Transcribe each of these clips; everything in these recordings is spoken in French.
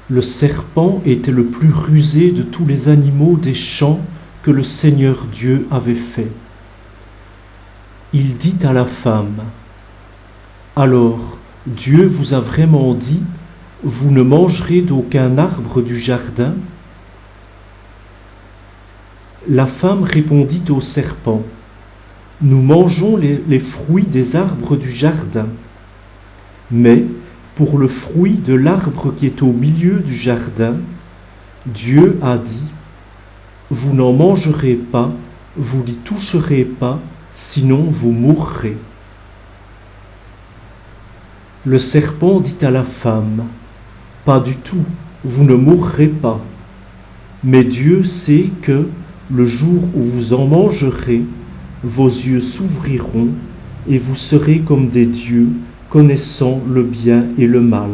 Le serpent était le plus rusé de tous les animaux des champs que le Seigneur Dieu avait fait. Il dit à la femme: Alors, Dieu vous a vraiment dit, vous ne mangerez d'aucun arbre du jardin? La femme répondit au serpent: Nous mangeons les fruits des arbres du jardin. Mais pour le fruit de l'arbre qui est au milieu du jardin, Dieu a dit: Vous n'en mangerez pas, vous n'y toucherez pas, sinon vous mourrez. Le serpent dit à la femme: Pas du tout, vous ne mourrez pas. Mais Dieu sait que, le jour où vous en mangerez, vos yeux s'ouvriront et vous serez comme des dieux, connaissant le bien et le mal.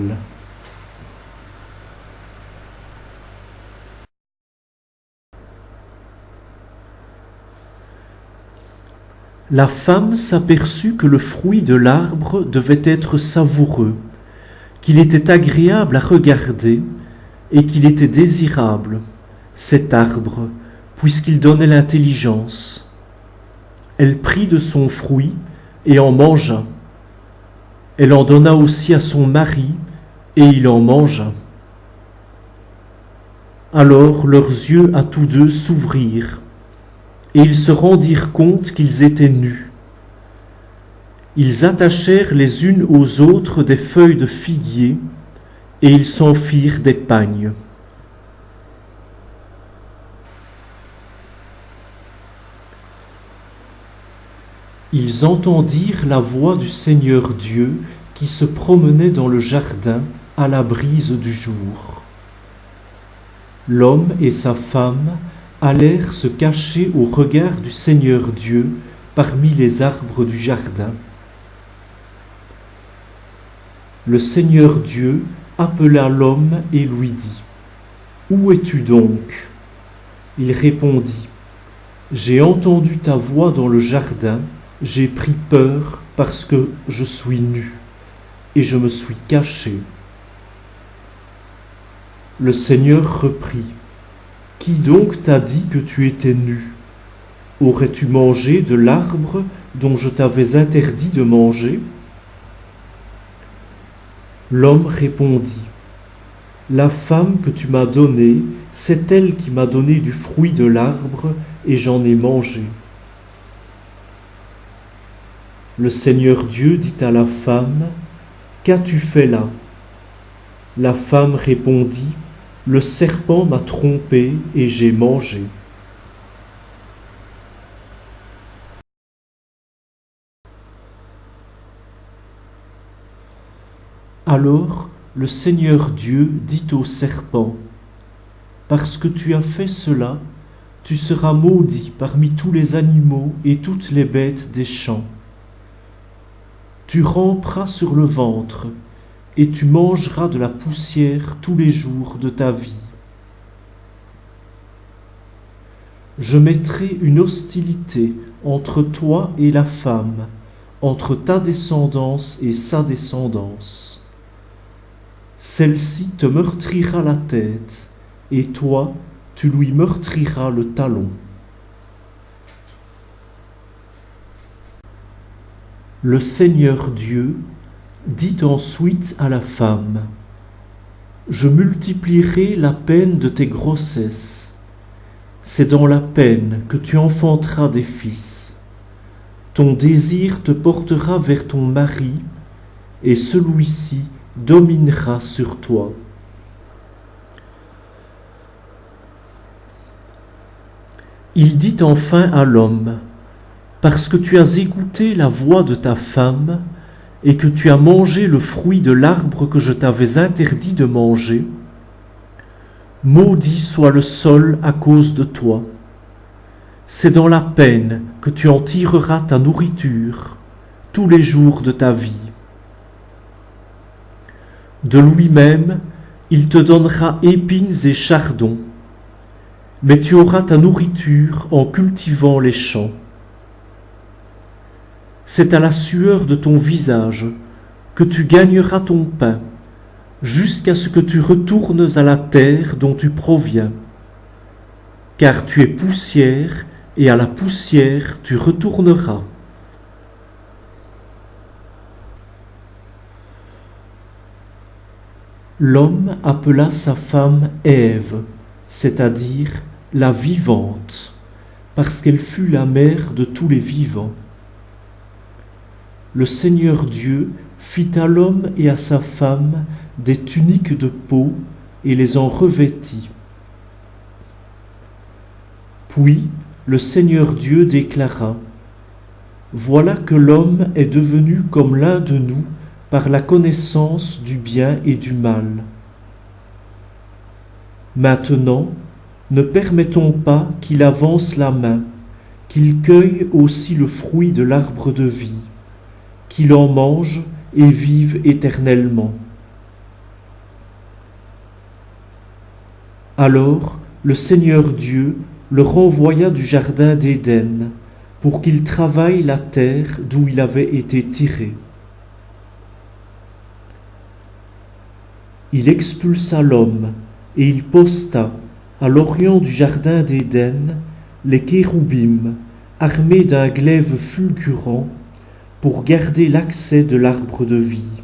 La femme s'aperçut que le fruit de l'arbre devait être savoureux, qu'il était agréable à regarder et qu'il était désirable, cet arbre, puisqu'il donnait l'intelligence. Elle prit de son fruit et en mangea. Elle en donna aussi à son mari, et il en mangea. Alors leurs yeux à tous deux s'ouvrirent, et ils se rendirent compte qu'ils étaient nus. Ils attachèrent les unes aux autres des feuilles de figuier, et ils s'en firent des pagnes. Ils entendirent la voix du Seigneur Dieu qui se promenait dans le jardin à la brise du jour. L'homme et sa femme allèrent se cacher au regard du Seigneur Dieu parmi les arbres du jardin. Le Seigneur Dieu appela l'homme et lui dit: Où es-tu donc? Il répondit: J'ai entendu ta voix dans le jardin. J'ai pris peur parce que je suis nu, et je me suis caché. Le Seigneur reprit: Qui donc t'a dit que tu étais nu? Aurais-tu mangé de l'arbre dont je t'avais interdit de manger? L'homme répondit: La femme que tu m'as donnée, c'est elle qui m'a donné du fruit de l'arbre, et j'en ai mangé. Le Seigneur Dieu dit à la femme: Qu'as-tu fait là? La femme répondit: Le serpent m'a trompée et j'ai mangé. Alors le Seigneur Dieu dit au serpent: Parce que tu as fait cela, tu seras maudit parmi tous les animaux et toutes les bêtes des champs. Tu ramperas sur le ventre, et tu mangeras de la poussière tous les jours de ta vie. Je mettrai une hostilité entre toi et la femme, entre ta descendance et sa descendance. Celle-ci te meurtrira la tête, et toi, tu lui meurtriras le talon. Le Seigneur Dieu dit ensuite à la femme: Je multiplierai la peine de tes grossesses. C'est dans la peine que tu enfanteras des fils. Ton désir te portera vers ton mari, et celui-ci dominera sur toi. Il dit enfin à l'homme: Parce que tu as écouté la voix de ta femme, et que tu as mangé le fruit de l'arbre que je t'avais interdit de manger, maudit soit le sol à cause de toi. C'est dans la peine que tu en tireras ta nourriture tous les jours de ta vie. De lui-même, il te donnera épines et chardons, mais tu auras ta nourriture en cultivant les champs. C'est à la sueur de ton visage que tu gagneras ton pain, jusqu'à ce que tu retournes à la terre dont tu proviens. Car tu es poussière, et à la poussière tu retourneras. L'homme appela sa femme Ève, c'est-à-dire la vivante, parce qu'elle fut la mère de tous les vivants. Le Seigneur Dieu fit à l'homme et à sa femme des tuniques de peau et les en revêtit. Puis le Seigneur Dieu déclara: Voilà que l'homme est devenu comme l'un de nous par la connaissance du bien et du mal. Maintenant, ne permettons pas qu'il avance la main, qu'il cueille aussi le fruit de l'arbre de vie, qu'il en mange et vive éternellement. Alors le Seigneur Dieu le renvoya du jardin d'Éden, pour qu'il travaille la terre d'où il avait été tiré. Il expulsa l'homme, et il posta, à l'orient du jardin d'Éden, les kéroubim, armés d'un glaive fulgurant, pour garder l'accès de l'arbre de vie.